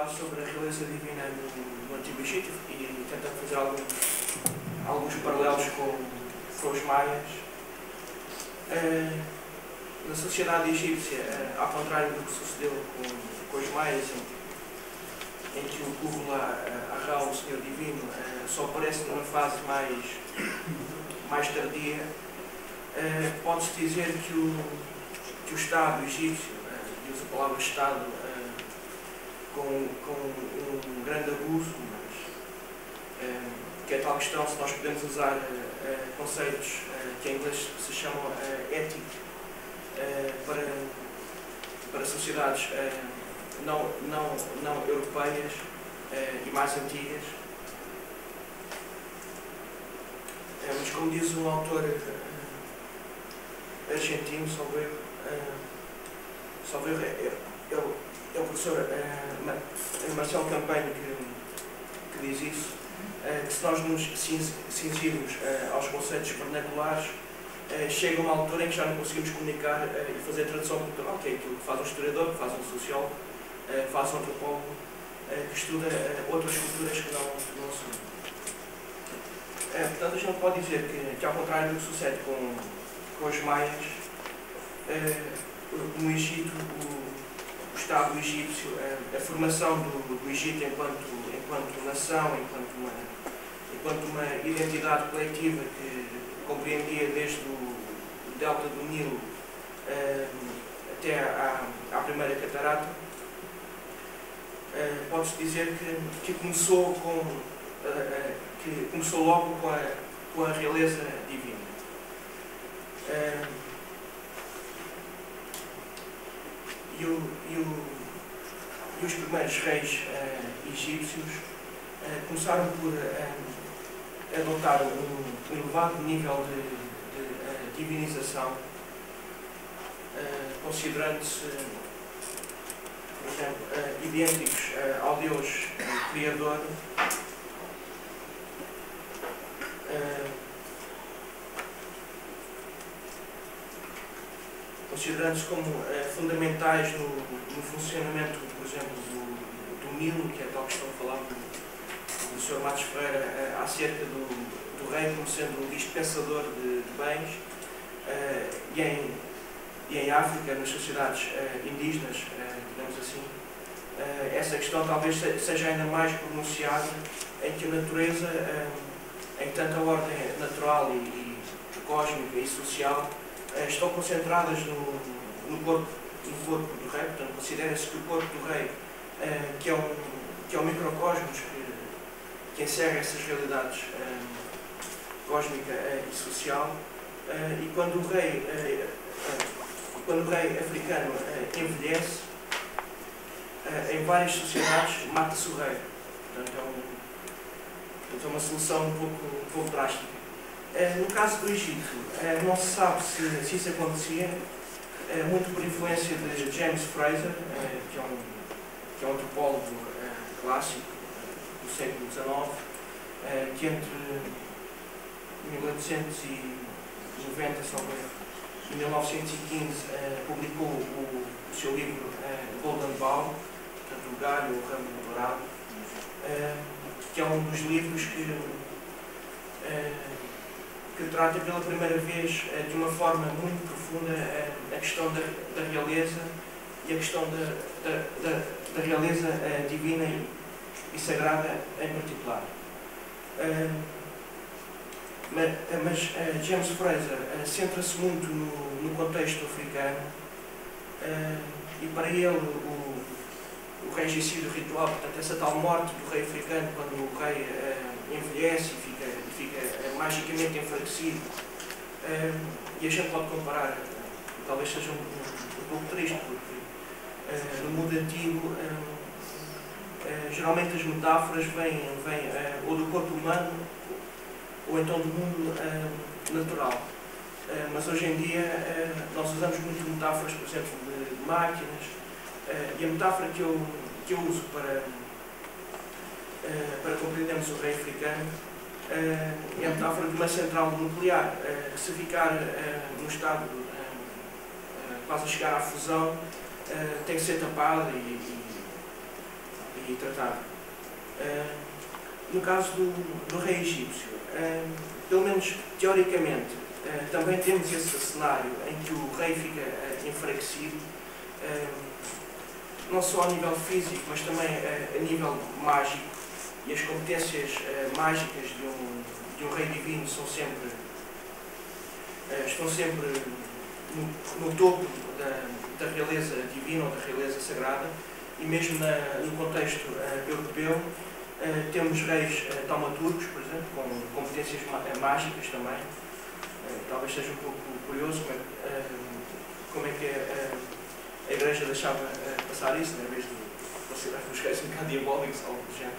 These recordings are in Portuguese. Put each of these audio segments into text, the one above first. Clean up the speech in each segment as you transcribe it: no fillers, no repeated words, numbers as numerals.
falar sobre a realeza divina no Antigo Egito e tentar fazer alguns paralelos com os maias. Na sociedade egípcia, ao contrário do que sucedeu com os maias, em que o Kubla, Ra, o Senhor Divino, só aparece numa fase mais tardia, pode-se dizer que o Estado egípcio, e usa a palavra Estado com um grande abuso, mas que é tal questão se nós podemos usar conceitos que em inglês se chamam ética para sociedades não europeias e mais antigas. Mas como diz um autor argentino, é o professor Marcelo Campanho que diz isso, que se nós nos cingirmos aos conceitos vernaculares, chega uma altura em que já não conseguimos comunicar e fazer a tradução cultural, que é aquilo que faz um historiador, que faz um sociólogo, que faz um antropólogo, que estuda outras culturas que não são. Portanto, a gente não pode dizer que ao contrário do que sucede com os maias, no Egito, o Estado egípcio, a formação do Egito enquanto nação, enquanto uma identidade coletiva que compreendia desde o delta do Nilo até à primeira catarata, pode-se dizer que começou logo com a realeza divina. E os primeiros reis egípcios começaram por adotar um elevado nível de divinização, considerando-se, por exemplo, idênticos ao Deus Criador, considerando-se como fundamentais no funcionamento, por exemplo, do Nilo, que é tal que estão a falar do Sr. Matos Ferreira, acerca do rei como sendo um dispensador de bens, e em África, nas sociedades indígenas, digamos assim, essa questão talvez seja ainda mais pronunciada, em que a natureza, em tanto a ordem natural e cósmica e social, estão concentradas no corpo do rei. Portanto, considera-se que o corpo do rei, que é um microcosmos que encerra essas realidades cósmica e social, e quando o rei africano envelhece, em várias sociedades mata-se o rei. Portanto, é uma solução um pouco drástica. No caso do Egito, não se sabe se isso acontecia, muito por influência de James Fraser, que é um antropólogo clássico do século XIX, que entre 1890 e 1915 publicou o seu livro Golden Bough, portanto, o galho, o ramo dourado, que é um dos livros que trata pela primeira vez de uma forma muito profunda a questão da realeza e a questão da realeza divina e sagrada em particular. Mas James Fraser centra-se muito no contexto africano, e para ele o regicídio ritual, portanto essa tal morte do rei africano, quando o rei envelhece e fica magicamente enfraquecido, e a gente pode comparar, talvez seja um pouco triste, porque no mundo antigo geralmente as metáforas vêm ou do corpo humano ou então do mundo natural. Mas hoje em dia nós usamos muito metáforas, por exemplo, de máquinas, e a metáfora que eu uso para compreendermos o rei africano é a metáfora de uma central nuclear, que se ficar num estado quase a chegar à fusão, tem que ser tapada e e tratado. No caso do rei egípcio, pelo menos teoricamente, também temos esse cenário em que o rei fica enfraquecido, não só a nível físico, mas também a nível mágico, e as competências mágicas de um rei divino estão sempre no topo da realeza divina ou da realeza sagrada, e mesmo no contexto europeu temos reis taumaturgos, por exemplo, com competências mágicas também. Talvez seja um pouco curioso como é que a Igreja deixava passar isso, em vez de considerar os reis um bocado diabólicos, algo do género.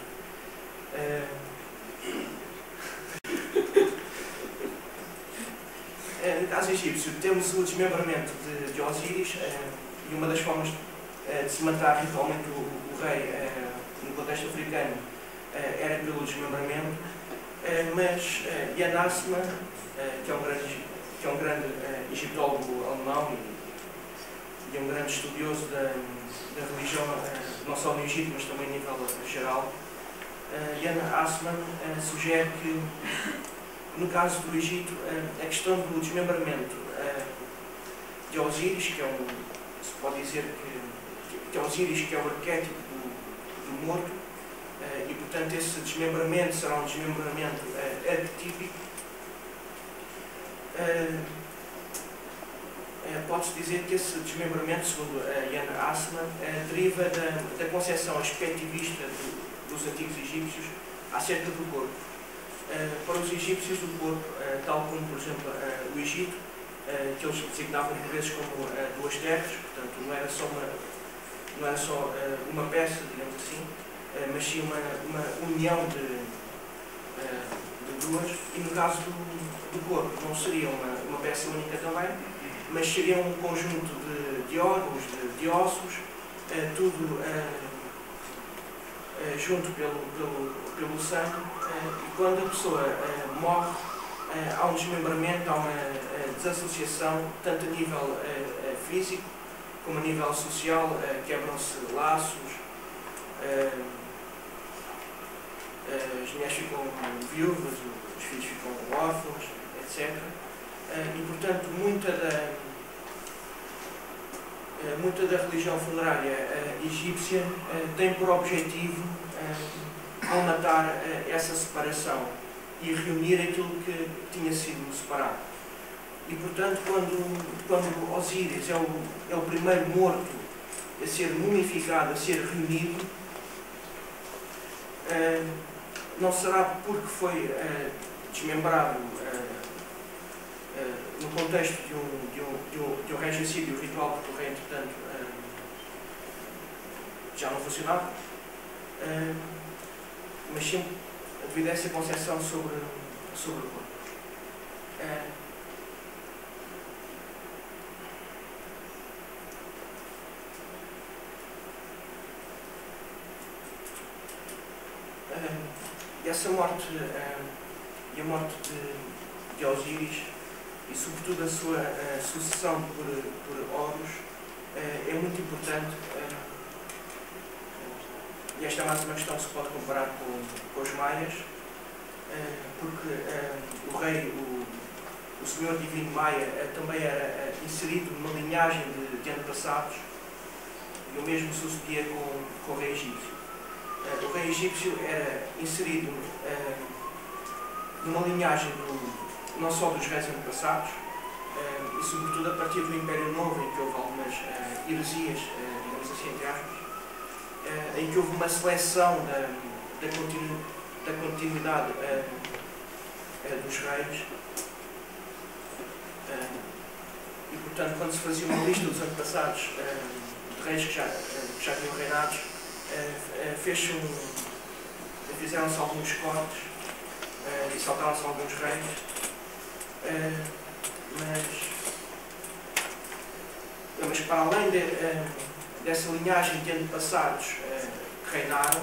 No caso egípcio, temos o desmembramento de Osíris, e uma das formas de se matar ritualmente o rei no contexto africano era pelo desmembramento, mas Janasma, que é um grande egiptólogo alemão e um grande estudioso da religião, não só no Egito, mas também a nível geral, Jan Assmann sugere que, no caso do Egito, a questão do desmembramento de Osíris, se pode dizer que Osíris que é o arquétipo do morto, e portanto esse desmembramento será um desmembramento arquetípico. Pode-se dizer que esse desmembramento, segundo Jan Assmann, deriva da concepção aspectivista dos antigos egípcios acerca do corpo. Para os egípcios, o corpo, tal como, por exemplo, o Egito, que eles designavam por vezes como duas terras, portanto não era só uma peça, digamos assim, mas sim uma união de duas, e no caso do corpo não seria uma peça única também, mas seria um conjunto de órgãos, de ossos, tudo junto pelo sangue, e quando a pessoa morre, há um desmembramento, há uma desassociação, tanto a nível físico como a nível social, quebram-se laços, as mulheres ficam viúvas, os filhos ficam órfãos, etc. E, portanto, muita da religião funerária egípcia tem por objetivo colmatar essa separação e reunir aquilo que tinha sido separado. E, portanto, quando Osíris é o primeiro morto a ser mumificado, a ser reunido, não será porque foi desmembrado no contexto de um regicídio ritual, porque o rei, entretanto, já não funcionava, mas sim devido a essa concepção sobre o corpo. E essa morte, e a morte de Osíris, e sobretudo a sua sucessão por Horus, é muito importante, e esta é mais uma questão que se pode comparar com os maias, porque o rei, o senhor divino maia, também era inserido numa linhagem de antepassados, e o mesmo sucedia com o rei egípcio. O rei egípcio era inserido numa linhagem não só dos reis antepassados, e sobretudo a partir do Império Novo, em que houve algumas heresias, digamos assim, entre aspas, em que houve uma seleção da continuidade dos reis, e portanto, quando se fazia uma lista dos antepassados de reis que já tinham reinados, fizeram-se alguns cortes e saltaram-se alguns reis, mas para além dessa linhagem de antepassados que reinaram,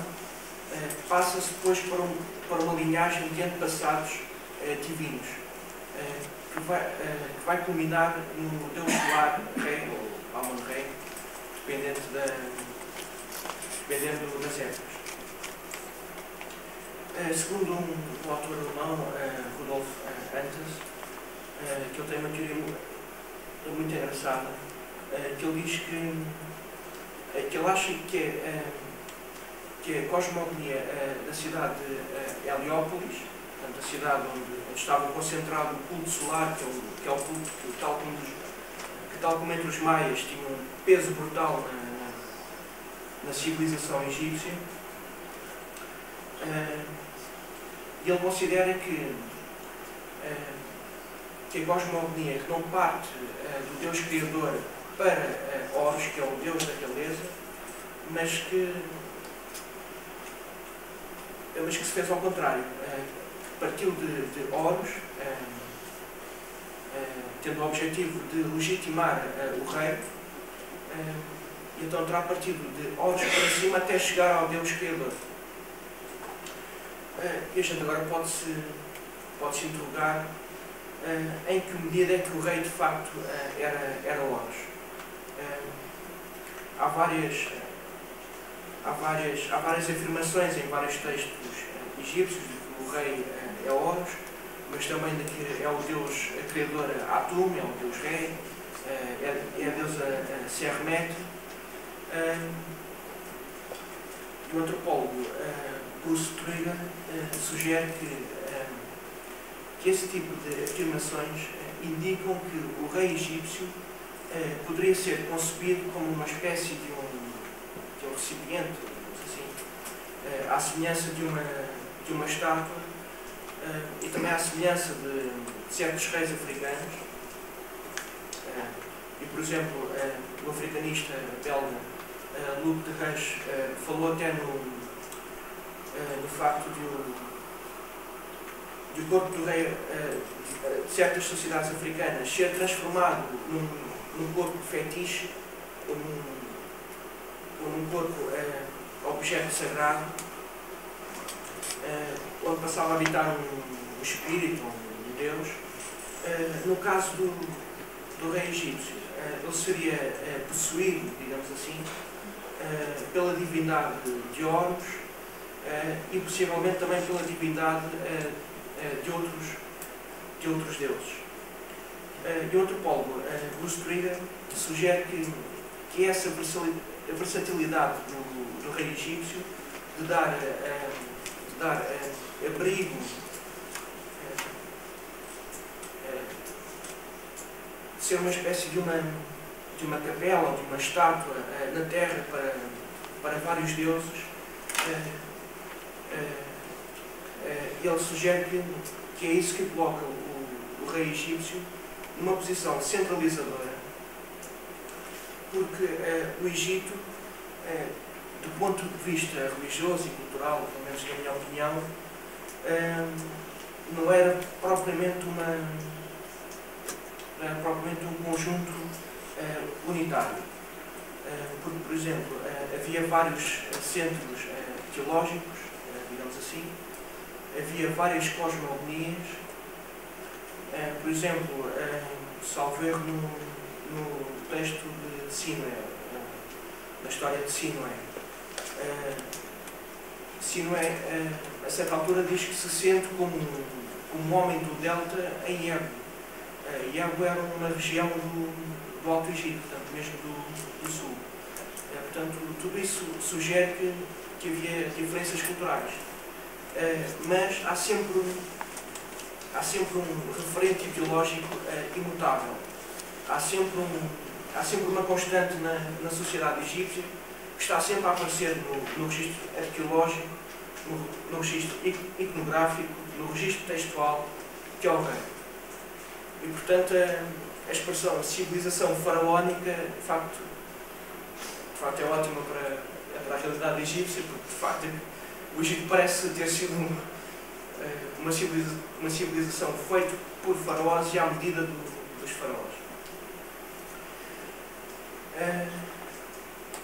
passa-se depois para uma linhagem de antepassados divinos, que vai culminar no Deus solar, rei ou Amon-Rei, dependendo das épocas. Segundo um autor alemão, Rudolf Antes, que ele tem uma teoria muito engraçada, que ele diz que ele acha que a cosmogonia da cidade de Heliópolis, portanto, a cidade onde estava concentrado o culto solar, que é o culto que, tal como entre os maias, tinha um peso brutal na civilização egípcia. Ele considera que a cosmogonia que não parte do Deus Criador para Horus, que é o Deus da realeza, mas que se fez ao contrário. Partiu de Horus, tendo o objetivo de legitimar o rei, e então terá partido de Horus para cima até chegar ao Deus Criador. E a gente agora pode-se interrogar em que medida é que o rei de facto era Horus. Há várias afirmações em vários textos egípcios de que o rei é Horus, mas também de que é o deus criador Atum, é o deus rei, é a deusa Sekhmet. O antropólogo Bruce Trigger sugere que esse tipo de afirmações indicam que o rei egípcio poderia ser concebido como uma espécie de um recipiente, assim, à semelhança de uma estátua, e também à semelhança de certos reis africanos. E, por exemplo, o africanista belga Luc de Reis falou até no facto de o corpo do rei de certas sociedades africanas ser transformado num corpo fetiche ou num corpo objeto sagrado, onde passava a habitar um espírito, um deus. No caso do rei egípcio, ele seria possuído, digamos assim, pela divindade de Horus e possivelmente também pela divindade de outros deuses. E o antropólogo Bruce Trigger sugere que essa versatilidade do rei egípcio de dar abrigo, de ser uma espécie de uma capela ou de uma estátua na terra para vários deuses, ele sugere que é isso que coloca o rei egípcio numa posição centralizadora, porque o Egito, do ponto de vista religioso e cultural, pelo menos na minha opinião, não era propriamente um conjunto unitário. Porque, por exemplo, havia vários centros teológicos, digamos assim, havia várias cosmogonias. Por exemplo, salvo erro no texto de Sinué, na história de Sinué. Sinué, a certa altura, diz que se sente como um homem do delta em Ego. Ego era uma região do Alto Egito, portanto, mesmo do sul. Portanto, tudo isso sugere que havia diferenças culturais. Mas há sempre um referente ideológico imutável. Há sempre uma constante na sociedade egípcia que está sempre a aparecer no registro arqueológico, no registro iconográfico, no registro textual, que é o rei. E, portanto, a expressão civilização faraónica, de facto é ótima para a realidade egípcia, porque, de facto, o Egito parece ter sido uma civilização feita por faraós e à medida dos faraós.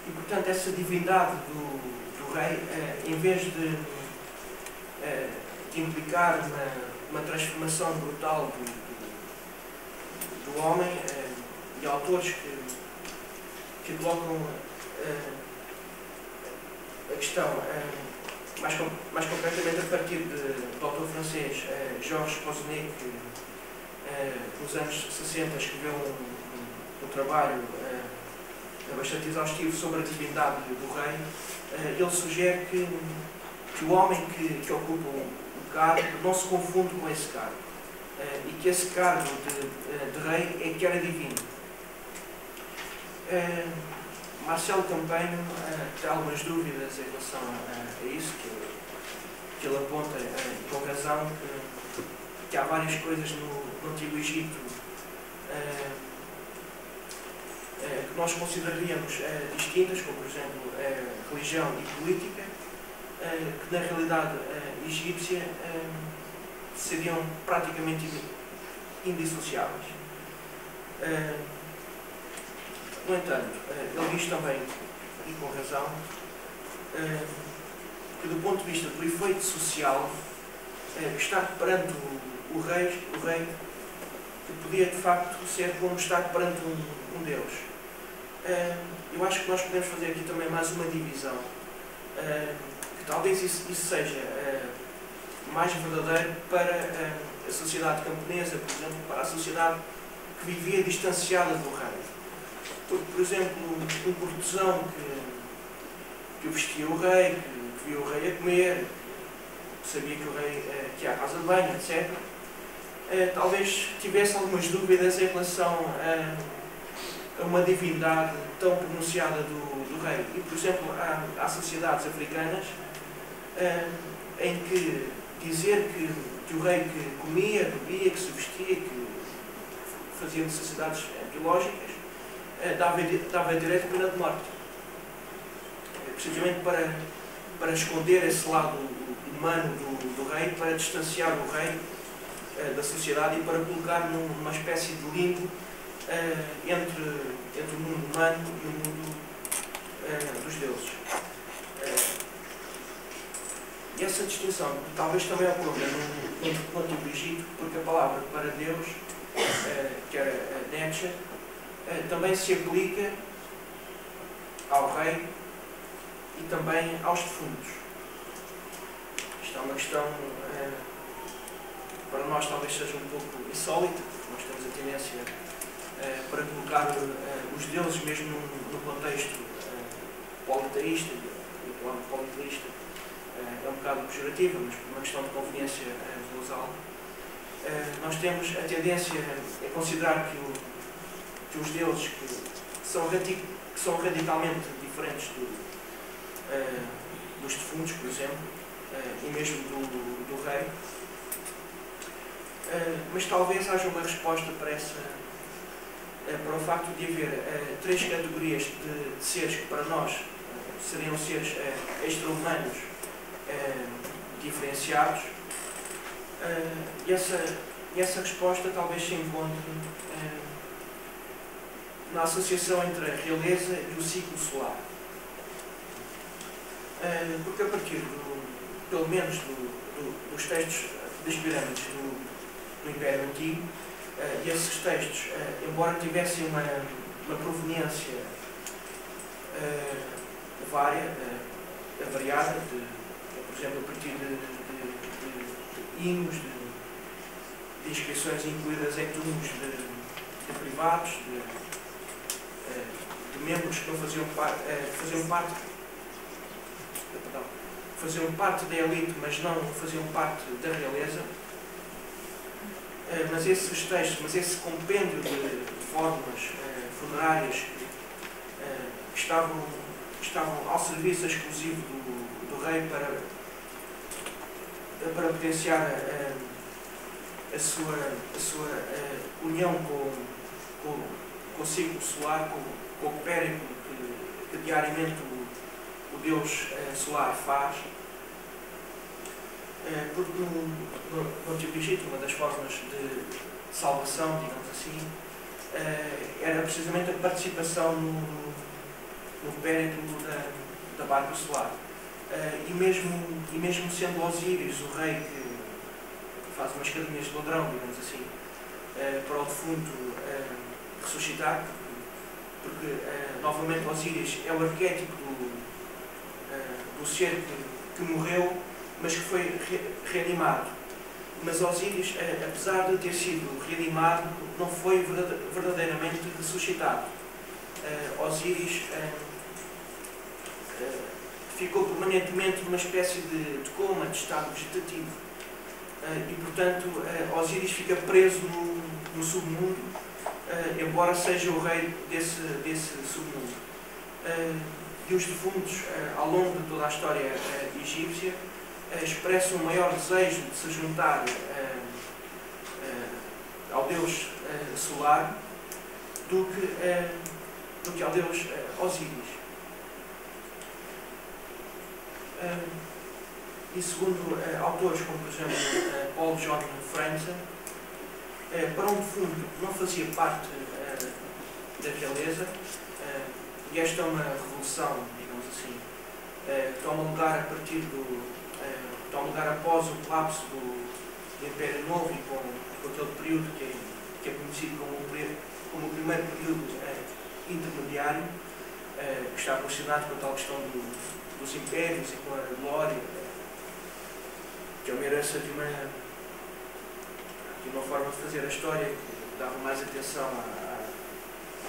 E, portanto, essa divindade do rei, em vez de implicar uma transformação brutal do homem, e autores que colocam a questão mais concretamente a partir do autor francês Georges Posnay, que nos anos 60 escreveu um trabalho bastante exaustivo sobre a divindade do rei. Ele sugere que o homem que ocupa o cargo não se confunde com esse cargo, e que esse cargo de rei é que era divino. Marcelo Campanho tem algumas dúvidas em relação a isso, que ele aponta, com razão, que há várias coisas no Antigo Egito que nós consideraríamos distintas, como por exemplo religião e política, que na realidade egípcia seriam praticamente indissociáveis. No entanto, ele diz também, e com razão, que do ponto de vista do efeito social, estar perante o rei que podia de facto ser como estar perante um Deus. Eu acho que nós podemos fazer aqui também mais uma divisão, que talvez isso seja mais verdadeiro para a sociedade camponesa, por exemplo, para a sociedade que vivia distanciada do rei. Porque, por exemplo, um cortesão que vestia o rei, que via o rei a comer, que sabia que o rei que ia à casa de banho, etc., talvez tivesse algumas dúvidas em relação a uma divindade tão pronunciada do rei. E, por exemplo, há sociedades africanas em que dizer que o rei que comia, bebia, que se vestia, que fazia necessidades biológicas, dava direito à pena de morte. Precisamente para esconder esse lado humano do rei, para distanciar o rei da sociedade e para colocar numa espécie de limbo entre o mundo humano e o mundo dos deuses. E essa distinção talvez também ocorra no Antigo Egito, porque a palavra para Deus, que era Netcher, também se aplica ao rei e também aos defuntos. Isto é uma questão para nós talvez seja um pouco insólita, porque nós temos a tendência para colocar os deuses mesmo no contexto politeísta, e a palavra politeísta é um bocado pejorativa, mas por uma questão de conveniência vou usá-la. Nós temos a tendência a considerar que os deuses que são radicalmente diferentes dos defuntos, por exemplo, e mesmo do rei, mas talvez haja uma resposta para o facto de haver três categorias de seres que para nós seriam seres extra-humanos diferenciados, e essa resposta talvez se encontre na associação entre a realeza e o ciclo solar. Porque a partir, pelo menos, dos textos das pirâmides do Império Antigo, esses textos, embora tivessem uma proveniência variada, por exemplo, a partir de hinos, de inscrições incluídas em túmulos de privados, de membros que não faziam parte da elite, mas não faziam parte da realeza. Mas esses textos, esse compêndio de formas funerárias que estavam ao serviço exclusivo do rei para potenciar a sua união com o ciclo solar, com o périplo que diariamente o Deus solar faz. Porque no Antigo Egito, uma das formas de salvação, digamos assim, era precisamente a participação no périplo da barca solar. E mesmo sendo Osíris o rei que faz umas cadinhas de ladrão, digamos assim, para o defunto ressuscitar, porque novamente Osíris é o arquétipo do ser que que morreu, mas que foi reanimado. Mas Osíris, apesar de ter sido reanimado, não foi verdadeiramente ressuscitado. Osíris ficou permanentemente numa espécie de coma, de estado vegetativo. E, portanto, Osíris fica preso no submundo, embora seja o rei desse submundo. E os defuntos, ao longo de toda a história egípcia, expressam um maior desejo de se juntar ao Deus solar do que ao Deus Osíris. E segundo autores como, por exemplo, Paul John Franzen, para um defunto não fazia parte da realeza, e esta é uma revolução, digamos assim, que toma lugar a partir toma lugar após o colapso do Império Novo e com aquele período que é conhecido como o primeiro período intermediário, que está relacionado com a tal questão dos impérios e com a glória, que é uma herança de uma forma de fazer a história que dava mais atenção ao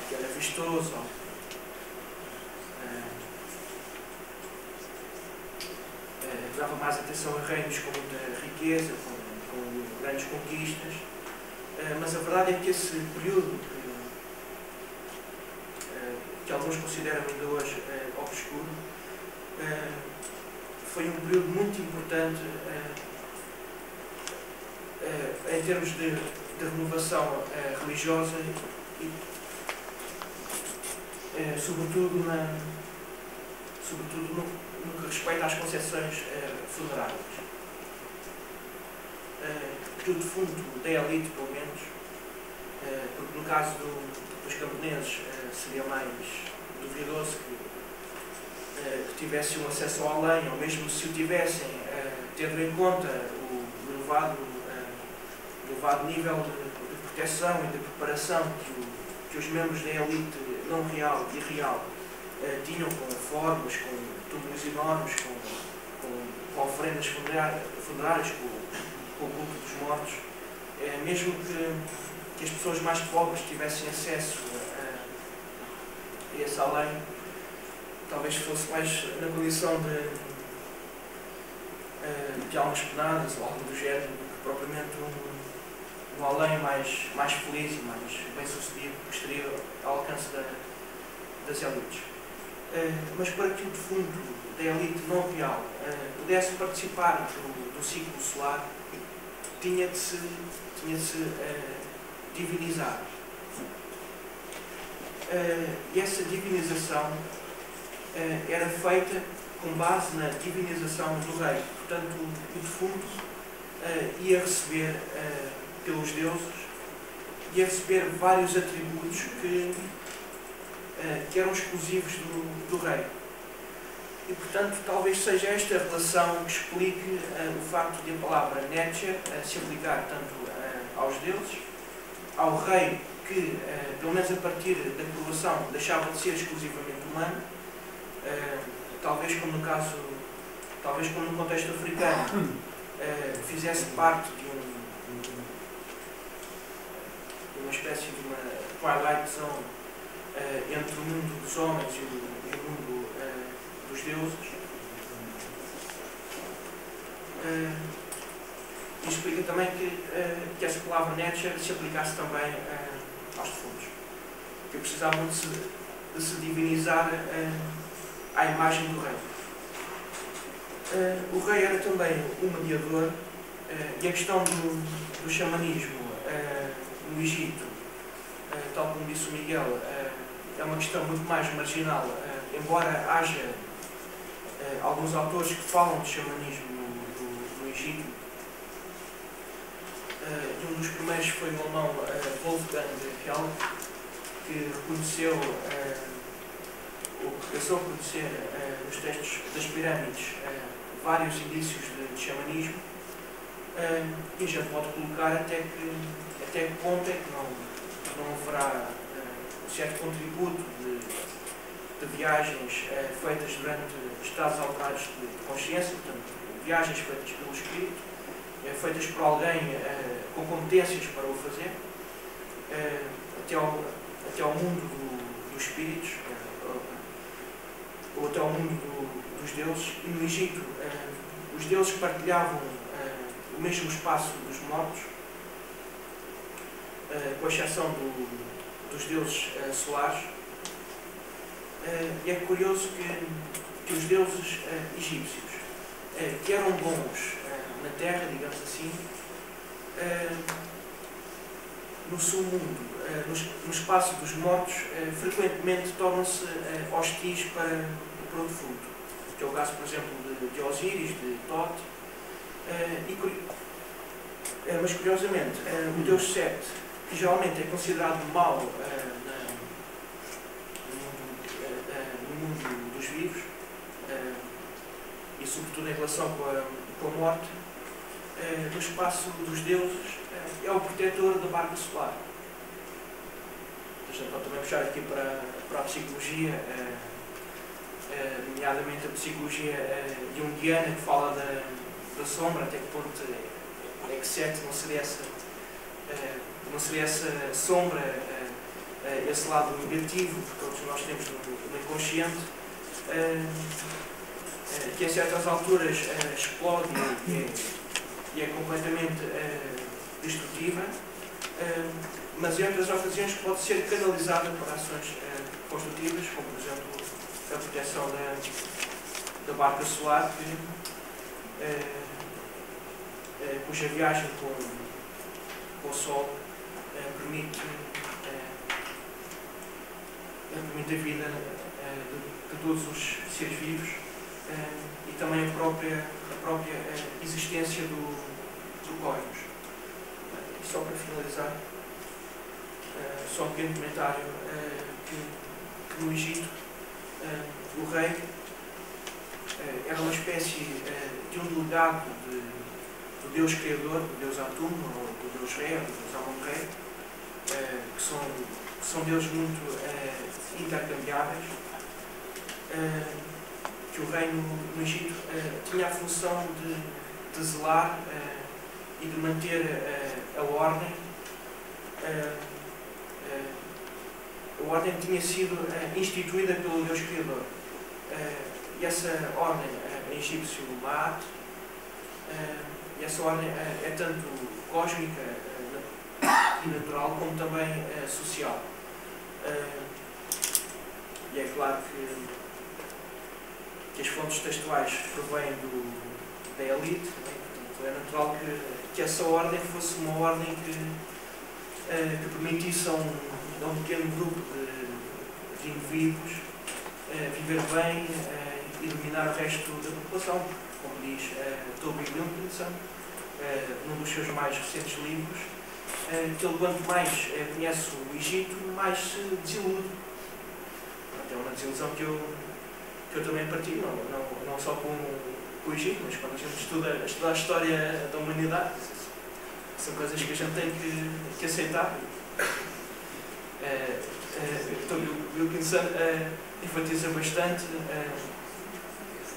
que era vistoso, dava mais atenção a reinos com muita riqueza, com grandes conquistas, mas a verdade é que esse período que alguns consideram ainda hoje obscuro, foi um período muito importante em termos de renovação religiosa e sobretudo no que respeita às concepções funerárias. Que o defunto da elite, pelo menos, porque no caso dos camponeses seria mais duvidoso que tivessem um acesso ao além, ou mesmo se o tivessem, tendo em conta o elevado nível de proteção e de preparação que os membros da elite não real e real tinham, com formas, com túmulos enormes, com oferendas funerárias, com o culto dos mortos, mesmo que as pessoas mais pobres tivessem acesso a esse além, talvez fosse mais na condição de almas penadas ou algo do género, que propriamente um além mais feliz e mais bem sucedido, que estaria ao alcance das elites. Mas para que o defunto da elite não real pudesse participar do ciclo solar, tinha de se divinizar. E essa divinização era feita com base na divinização do rei. Portanto, o defunto ia receber pelos deuses, ia receber vários atributos que eram exclusivos do rei. E, portanto, talvez seja esta relação que explique o facto de a palavra Netcher se aplicar tanto aos deuses, ao rei que, pelo menos a partir da coroação, deixava de ser exclusivamente humano, talvez como no contexto africano fizesse parte de uma espécie de uma twilight zone entre o mundo dos homens e o mundo dos deuses. E explica também que essa palavra Netcher se aplicasse também aos defuntos, que precisavam de se divinizar à imagem do rei. O rei era também um mediador, e a questão do xamanismo no Egito, tal como disse o Miguel, é uma questão muito mais marginal, embora haja alguns autores que falam de xamanismo no Egito. Um dos primeiros foi o alemão Wolfgang Hell, que reconheceu, ou que pensou reconhecer nos textos das pirâmides vários indícios de xamanismo, e já pode colocar até que ponto é que não haverá um certo contributo de de viagens feitas durante estados alterados de consciência, portanto, viagens feitas pelo espírito, feitas por alguém com competências para o fazer, até ao mundo dos espíritos, ou até ao mundo dos deuses. E no Egito, os deuses partilhavam o mesmo espaço dos mortos, com exceção dos deuses solares. E é curioso que os deuses egípcios, que eram bons na terra, digamos assim, no submundo, no espaço dos mortos, frequentemente tornam-se hostis para o produto, que é o caso, por exemplo, de Osíris, de Tote. Mas curiosamente, o deus Set, que geralmente é considerado mau no mundo dos vivos, e sobretudo em relação com a morte, no espaço dos deuses, é o protetor da barca solar. Então, também puxar aqui para a psicologia, nomeadamente a psicologia junguiana, que fala da sombra, até que ponto é que Set não seria essa sombra, esse lado negativo que todos nós temos no inconsciente, que a certas alturas explode e é completamente destrutiva, mas em outras ocasiões pode ser canalizada para ações construtivas, como por exemplo a proteção da barca solar, cuja viagem com o Sol permite a vida de todos os seres vivos, e também a própria existência do cosmos. E só para finalizar, só um pequeno comentário, que no Egito o rei era uma espécie de um delegado do Deus Criador, do Deus Atum, ou do Deus Ré, ou do Deus Amon-Ré, que são deuses muito intercambiáveis, que o reino no Egito tinha a função de zelar e de manter a ordem. A ordem tinha sido instituída pelo Deus Criador. E essa ordem em egípcio, Ma'at, e essa ordem é tanto cósmica e natural, como também social. E é claro que as fontes textuais provêm da elite, portanto, é natural que essa ordem fosse uma ordem que permitisse a um pequeno grupo de indivíduos viver bem e dominar o resto da população, como diz Toby Wilkinson, num dos seus mais recentes livros, que ele, quanto mais conhece o Egito, mais se desilude. É uma desilusão que eu também partilho, não só com o Egito, mas quando a gente estuda a história da humanidade, são coisas que a gente tem que aceitar. Toby Wilkinson enfatiza bastante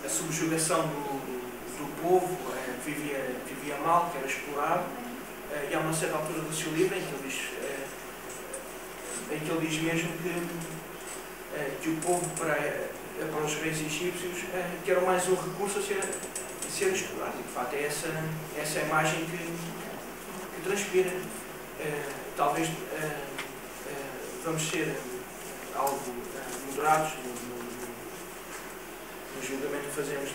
a subjugação do povo, vivia mal, que era explorado, e há uma certa altura do seu livro em que ele diz mesmo que o povo, para os reis egípcios, que era mais um recurso a ser explorado. E, de facto, é essa a imagem que transpira. Talvez vamos ser algo moderados no julgamento que fazemos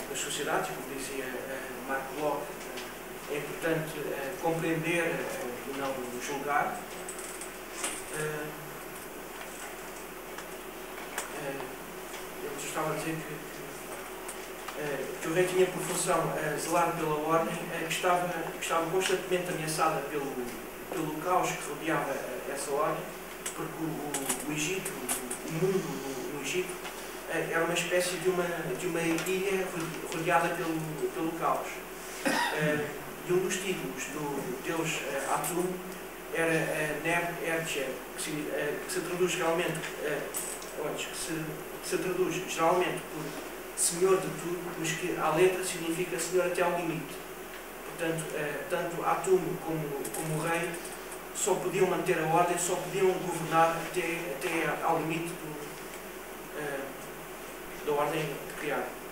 das sociedades, como dizia Mark Bloch. É importante compreender e não julgar. Eu estava a dizer que o rei tinha por função zelar pela ordem, que estava constantemente ameaçada pelo caos que rodeava essa ordem, porque o Egito, o mundo no Egito, era uma espécie de uma ilha rodeada pelo caos. E um dos títulos do deus Atum era Neb Ercher, que se traduz geralmente, que se traduz geralmente por Senhor de tudo, mas que à letra significa Senhor até ao limite. Portanto, tanto Atum como o rei só podiam manter a ordem, só podiam governar até ao limite da ordem criada.